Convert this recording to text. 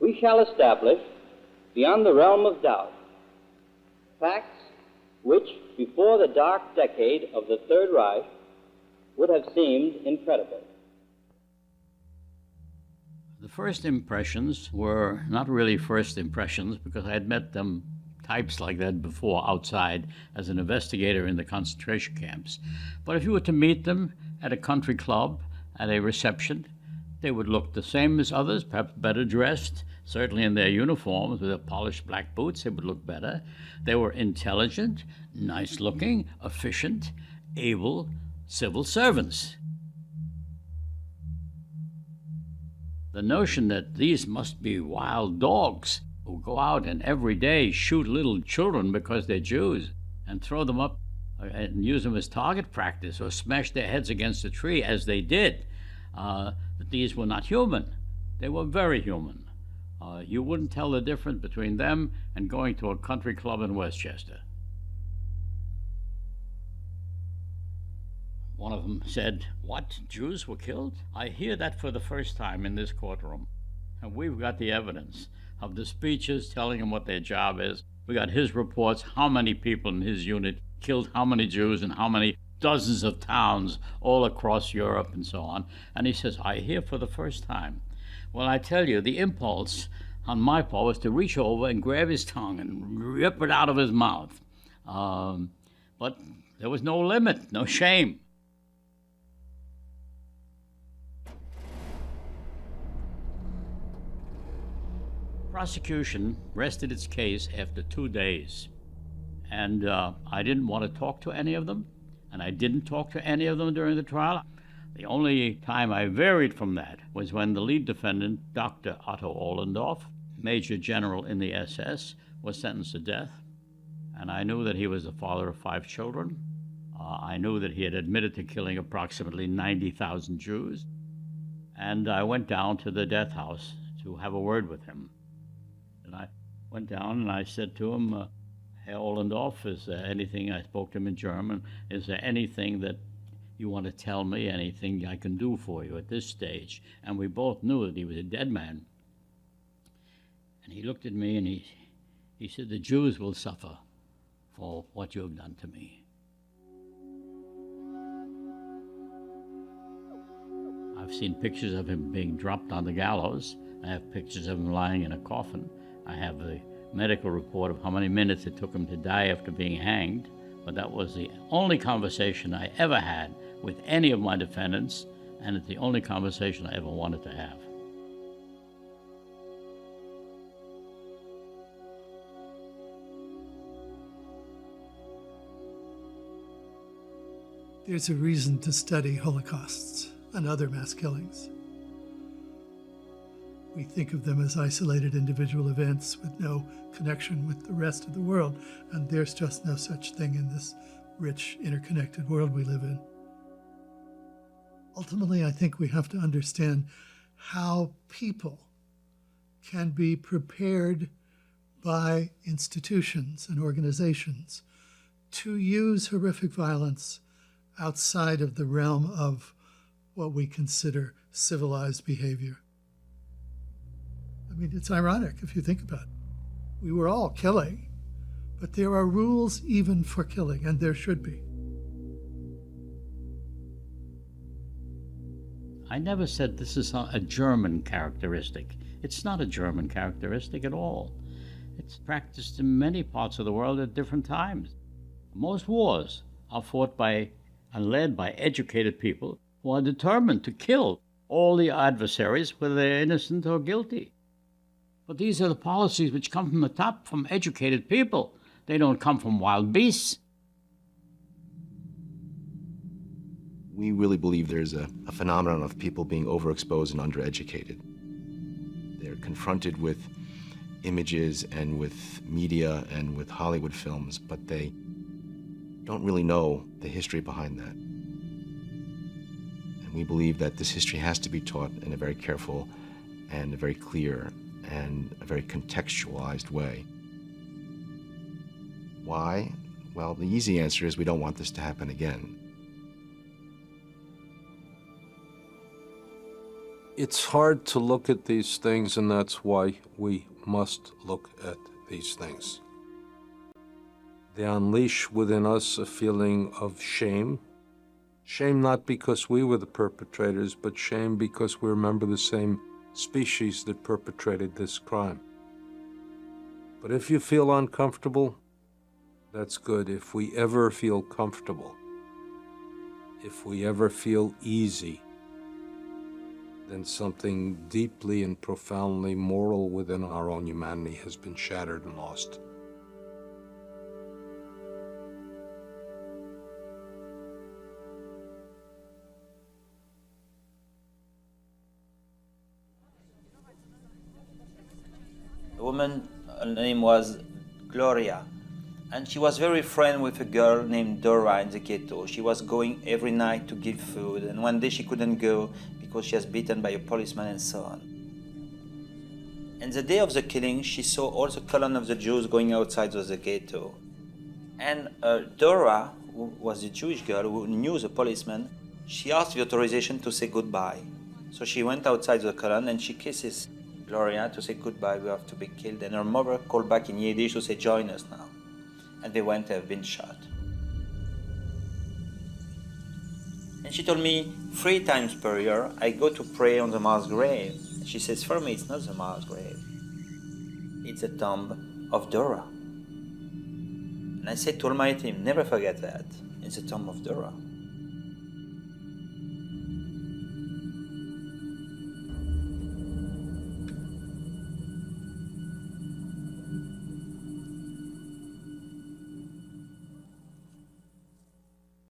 we shall establish, beyond the realm of doubt, facts which, before the dark decade of the Third Reich, would have seemed incredible. The first impressions were not really first impressions because I had met them, types like that, before outside as an investigator in the concentration camps. But if you were to meet them at a country club, at a reception, they would look the same as others, perhaps better dressed, certainly in their uniforms with their polished black boots, they would look better. They were intelligent, nice-looking, efficient, able civil servants. The notion that these must be wild dogs who go out and every day shoot little children because they're Jews and throw them up and use them as target practice or smash their heads against a tree, as they did, that these were not human. They were very human. You wouldn't tell the difference between them and going to a country club in Westchester. One of them said, "What, Jews were killed? I hear that for the first time in this courtroom." And we've got the evidence of the speeches telling them what their job is. We got his reports, how many people in his unit killed how many Jews in how many dozens of towns all across Europe and so on. And he says, "I hear for the first time." Well, I tell you, the impulse on my part was to reach over and grab his tongue and rip it out of his mouth. But there was no limit, no shame. Prosecution rested its case after 2 days, and I didn't want to talk to any of them, and I didn't talk to any of them during the trial. The only time I varied from that was when the lead defendant, Dr. Otto Ohlendorf, Major General in the SS, was sentenced to death, and I knew that he was the father of 5 children. I knew that he had admitted to killing approximately 90,000 Jews, and I went down to the death house to have a word with him. And I went down and I said to him, "Herr Ohlendorf, is there anything," I spoke to him in German, "is there anything that you want to tell me, anything I can do for you at this stage?" And we both knew that he was a dead man. And he looked at me and he said, "The Jews will suffer for what you have done to me." I've seen pictures of him being dropped on the gallows. I have pictures of him lying in a coffin. I have a medical report of how many minutes it took him to die after being hanged. But that was the only conversation I ever had with any of my defendants, and it's the only conversation I ever wanted to have. There's a reason to study holocausts and other mass killings. We think of them as isolated individual events with no connection with the rest of the world, and there's just no such thing in this rich, interconnected world we live in. Ultimately, I think we have to understand how people can be prepared by institutions and organizations to use horrific violence outside of the realm of what we consider civilized behavior. I mean, it's ironic if you think about it. We were all killing, but there are rules even for killing, and there should be. I never said this is a German characteristic. It's not a German characteristic at all. It's practiced in many parts of the world at different times. Most wars are fought by and led by educated people who are determined to kill all the adversaries, whether they're innocent or guilty. But these are the policies which come from the top, from educated people. They don't come from wild beasts. We really believe there's a phenomenon of people being overexposed and undereducated. They're confronted with images and with media and with Hollywood films, but they don't really know the history behind that. And we believe that this history has to be taught in a very careful and a very clear and a very contextualized way. Why? Well, the easy answer is we don't want this to happen again. It's hard to look at these things, and that's why we must look at these things. They unleash within us a feeling of shame. Shame not because we were the perpetrators, but shame because we remember the same species that perpetrated this crime. But if you feel uncomfortable, that's good. If we ever feel comfortable, if we ever feel easy, then something deeply and profoundly moral within our own humanity has been shattered and lost. The woman, her name was Gloria, and she was very friend with a girl named Dora in the ghetto. She was going every night to give food, and one day she couldn't go because she was beaten by a policeman and so on. And the day of the killing, she saw all the column of the Jews going outside of the ghetto. And Dora, who was a Jewish girl who knew the policeman, she asked the authorization to say goodbye. So she went outside the column and she kisses Gloria to say goodbye, we have to be killed. And her mother called back in Yiddish to say, join us now. And they went, have been shot. And she told me 3 times per year, I go to pray on the mass grave. She says, for me, it's not the mass grave. It's the tomb of Dora. And I said to Almighty, never forget that. It's the tomb of Dora.